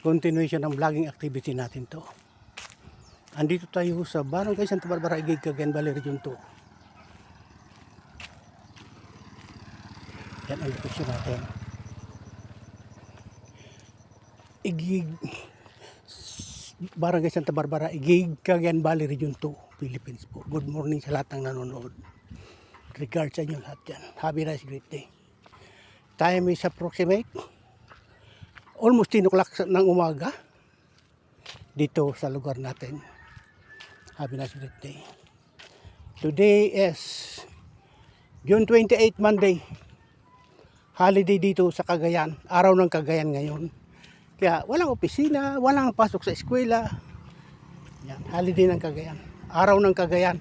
continuation ng vlogging activity natin to. Andito tayo sa Barangay Santa Barbara, Igig, Cagayan Valley, Region 2. Yan ang location natin. Igig, Barangay Santa Barbara, Igig, Cagayan Valley, Region 2, Philippines po. Good morning sa lahat ng nanonood. Regards sa inyo lahat yan. Have a nice great day. Time is approximate almost 10 o'clock ng umaga dito sa lugar natin. Have a nice great day. Today is June 28, Monday. Holiday dito sa Cagayan. Araw ng Cagayan ngayon. Kaya walang opisina, walang pasok sa eskwela. Yan, holiday ng Cagayan. Araw ng Cagayan.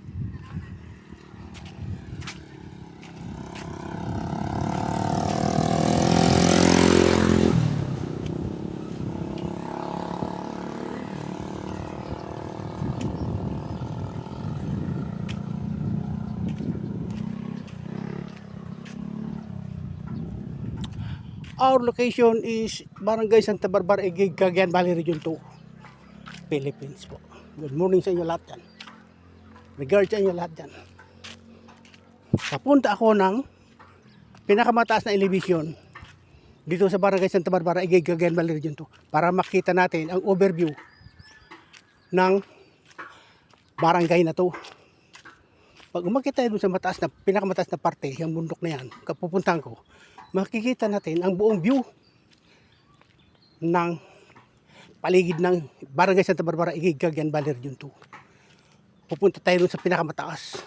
Our location is Barangay Santa Barbara, Igig, Cagayan Valley, Region 2, Philippines po. Good morning sa inyo lahat yan. Regards sa inyo lahat yan. Papunta ako ng pinakamataas na elevation dito sa Barangay Santa Barbara, Igig, Cagayan Valley, Region 2 para makita natin ang overview ng barangay na to. Pag umakit tayo dun sa mataas na, pinakamataas na parte, yung bundok na yan, kapupuntahan ko, makikita natin ang buong view ng paligid ng Barangay Santa Barbara, Igig, Cagayan Valley, Region 2. Pupunta tayo dun sa pinakamataas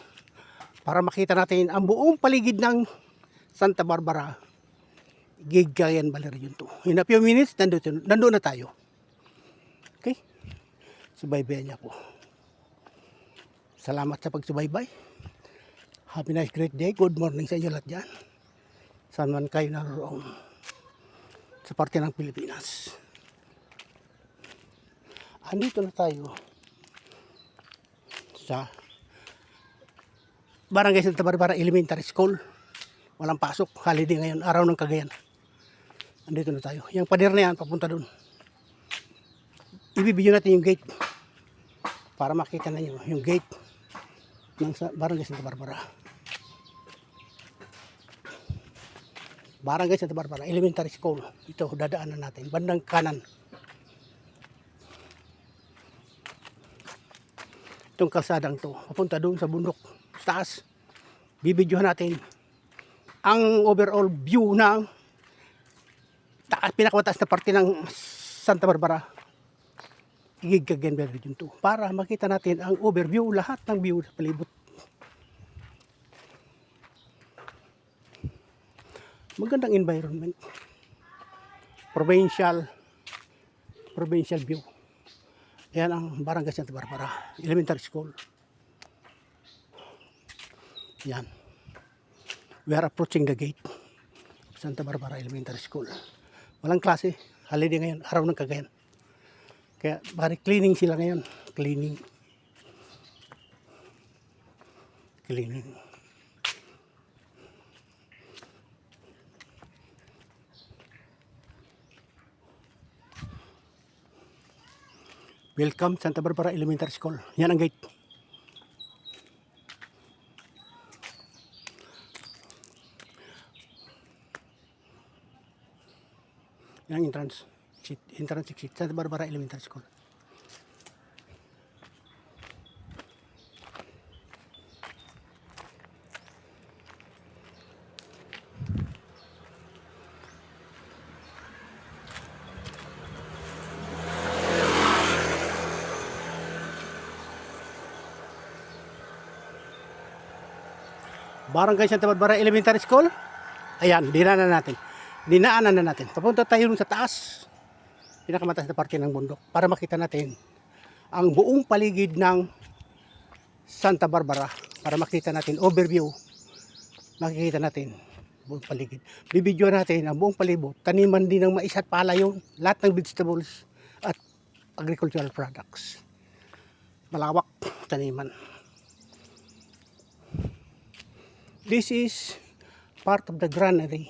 para makita natin ang buong paligid ng Santa Barbara, Igig, Cagayan Valley, Region 2. In a few minutes, nandun na tayo. Okay? Subaybayan niya po. Salamat sa pagsubaybay. Have a nice great day. Good morning sa inyo lahat dyan. Saan man kayo naroon sa parte ng Pilipinas. Andito na tayo sa Barangay Santa Barbara Elementary School. Walang pasok, holiday ngayon, araw ng Cagayan. Andito na tayo. Yung pader na yan, papunta doon. Ibibidyo natin yung gate para makita na nyo yung gate ng Barangay Santa Barbara. Barangay Santa Barbara Elementary School. Ito, dadaanan natin. Bandang kanan. Itong kalsadang to. Papunta doon sa bundok. Sa taas. Bibidyohan natin ang overall view ng pinakamataas na parte ng Santa Barbara. Igig, Cagayan Valley, Region 2. Para makita natin ang overview, lahat ng view sa palibot. Magandang environment. Provincial view. Yan ang Barangay Santa Barbara Elementary School. Yan. We are approaching the gate of Santa Barbara Elementary School. Walang klase. Holiday ngayon. Araw ng Cagayan. Kaya bari cleaning sila ngayon. Cleaning. Welcome Santa Barbara Elementary School. Yan ang gate. Yan ang entrance exit. Santa Barbara Elementary School. Barangay Santa Barbara Elementary School. Ayan, dinaanan na natin. Papunta tayo sa taas. Pinakamataas na parte ng bundok para makita natin ang buong paligid ng Santa Barbara. Para makita natin overview. Makikita natin buong paligid. Bibidyo natin ang buong palibot. Taniman din ng mais at palay yun. Lahat ng vegetables at agricultural products. Malawak taniman. This is part of the granary,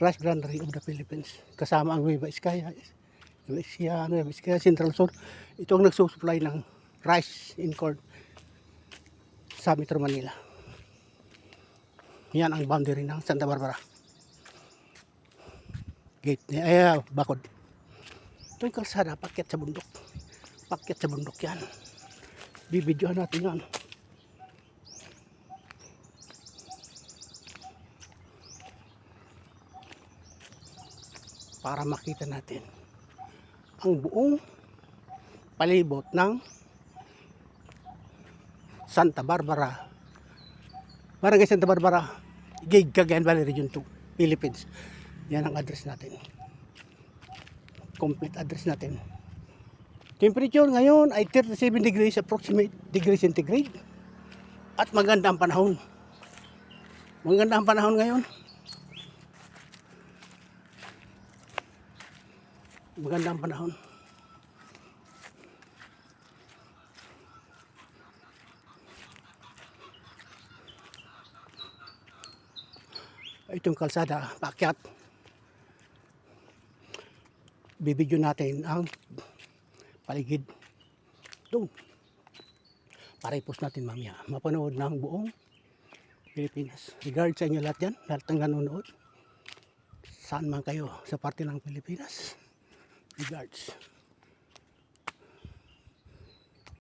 rice granary of the Philippines. Kasama ang Nueva Ecija, Malaysia, ano, kaya Central Zone. Ito ang nagsusupply ng rice in corn sa Metro Manila. Yan ang boundary ng Santa Barbara. Gate niya, ay, bakod. Ito yung kalsada, pakyat sa bundok. Pakyat sa bundok yan. Bibidyohan natin yan. Para makita natin ang buong palibot ng Santa Barbara. Barangay Santa Barbara, Cagayan Valley Region 2, Philippines. Yan ang address natin. Complete address natin. Temperature ngayon ay 37 degrees approximate degrees centigrade. At maganda ang panahon. Maganda ang panahon ngayon. Maganda ang panahon. Itong kalsada, paakyat. Bibidyo natin ang paligid doon. Para i-post natin mamaya. Mapanood ng buong Pilipinas. Regards sa inyo lahat yan. Lahat ng nanonood. Saan man kayo sa parte ng Pilipinas. Regards.